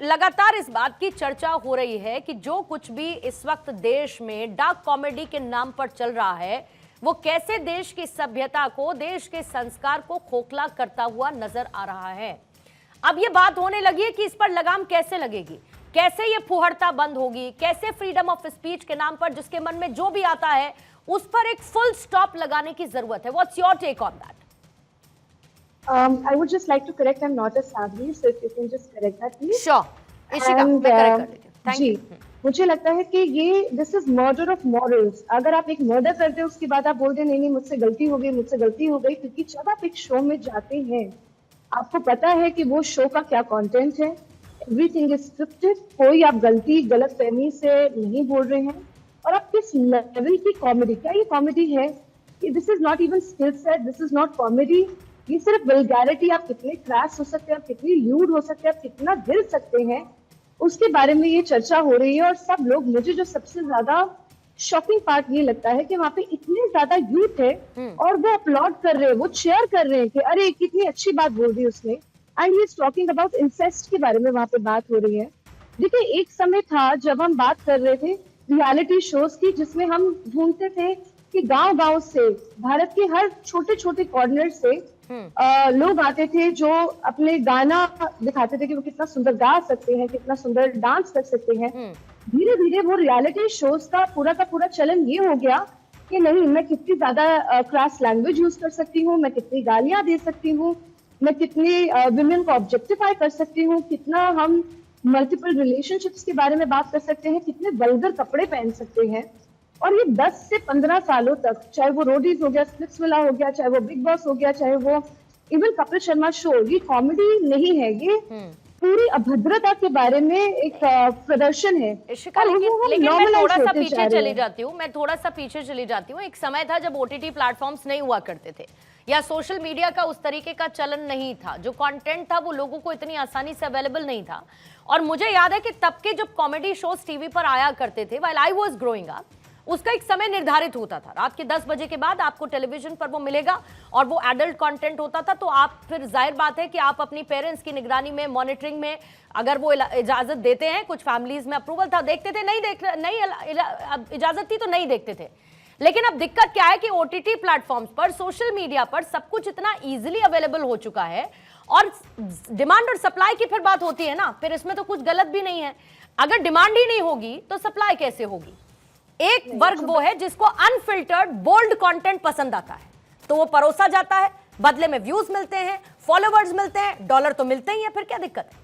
लगातार इस बात की चर्चा हो रही है कि जो कुछ भी इस वक्त देश में डार्क कॉमेडी के नाम पर चल रहा है वो कैसे देश की सभ्यता को, देश के संस्कार को खोखला करता हुआ नजर आ रहा है। अब ये बात होने लगी है कि इस पर लगाम कैसे लगेगी, कैसे ये फुहड़ता बंद होगी, कैसे फ्रीडम ऑफ स्पीच के नाम पर जिसके मन में जो भी आता है उस पर एक फुल स्टॉप लगाने की जरूरत है। What's your take on that? I would just like to correct, I'm not a savvy, so if you can just correct that, please. Sure. Ishika, मैं करेक्ट कर देती हूँ। Thank you. मुझे लगता है कि ये this is murder of morals. अगर आप एक मर्डर करते हो उसके बाद आप बोलते नहीं नहीं मुझसे गलती हो गई, मुझसे गलती हो गई, क्योंकि जब आप एक शो में जाते हैं आपको पता है कि वो शो का क्या कंटेंट है, एवरीथिंग इज स्क्रिप्टेड, कोई आप गलती गलत फहमी से नहीं बोल रहे हैं। और आप किस लेवल की कॉमेडी, क्या ये कॉमेडी है? This is not even skill set, this is not comedy, ये सिर्फ वल्गैरिटी। आप कितने क्रैश हो सकते हैं, आप कितनी ल्यूड हो सकते हैं, आप कितना गिर सकते हैं, उसके बारे में ये चर्चा हो रही है। और सब लोग, मुझे जो सबसे ज्यादा शॉकिंग पार्ट ये लगता है कि वहाँ पे इतने ज्यादा यूथ है और वो अपलॉड कर रहे हैं, वो शेयर कर रहे हैं कि अरे कितनी अच्छी बात बोल दी उसने। And he is talking about incest के बारे में वहाँ पे बात हो रही है। देखिए, एक समय था जब हम बात कर रहे थे रियलिटी शोज की, जिसमें हम ढूंढते थे कि गांव-गांव से, भारत के हर छोटे छोटे कॉर्नर से लोग आते थे जो अपने गाना दिखाते थे कि वो कितना सुंदर गा सकते हैं, कितना सुंदर डांस कर सकते हैं। धीरे धीरे वो रियलिटी शोज का पूरा चलन ये हो गया कि नहीं, मैं कितनी ज्यादा क्रैश लैंग्वेज यूज कर सकती हूँ, मैं कितनी गालियां दे सकती हूँ, मैं कितनी विमेन को ऑब्जेक्टिफाई कर सकती हूँ, कितना हम मल्टीपल रिलेशनशिप्स के बारे में बात कर सकते हैं, कितने वल्गर कपड़े पहन सकते हैं। और ये 10 से 15 सालों तक, चाहे वो रोडीज हो गया, स्प्लिट्सविला हो गया, चाहे वो बिग बॉस हो गया, चाहे वो इवन कपिल शर्मा शो, ये कॉमेडी नहीं है, ये पूरी अभद्रता के बारे में एक प्रदर्शन है। इशिका, लेकिन मैं थोड़ा सा पीछे चली जाती हूँ। एक समय था जब ओटीटी प्लेटफॉर्म्स नहीं हुआ करते थे या सोशल मीडिया का उस तरीके का चलन नहीं था, जो कंटेंट था वो लोगों को इतनी आसानी से अवेलेबल नहीं था। और मुझे याद है कि तब के जब कॉमेडी शोज टीवी पर आया करते थे, while I was growing up, उसका एक समय निर्धारित होता था। रात के 10 बजे के बाद आपको टेलीविजन पर वो मिलेगा और वो एडल्ट कंटेंट होता था। तो आप फिर जाहिर बात है कि आप अपनी पेरेंट्स की निगरानी में, मॉनिटरिंग में, अगर वो इजाजत देते हैं, कुछ फैमिलीज में अप्रूवल था, देखते थे, नहीं इजाजत थी तो नहीं देखते थे। लेकिन अब दिक्कत क्या है कि ओटीटी प्लेटफॉर्म्स पर, सोशल मीडिया पर सब कुछ इतना इजीली अवेलेबल हो चुका है और डिमांड और सप्लाई की फिर बात होती है ना, फिर इसमें तो कुछ गलत भी नहीं है। अगर डिमांड ही नहीं होगी तो सप्लाई कैसे होगी? एक वर्ग वो है जिसको अनफिल्टर्ड बोल्ड कंटेंट पसंद आता है, तो वो परोसा जाता है, बदले में व्यूज मिलते हैं, फॉलोवर्स मिलते हैं, डॉलर तो मिलते ही है, फिर क्या दिक्कत है?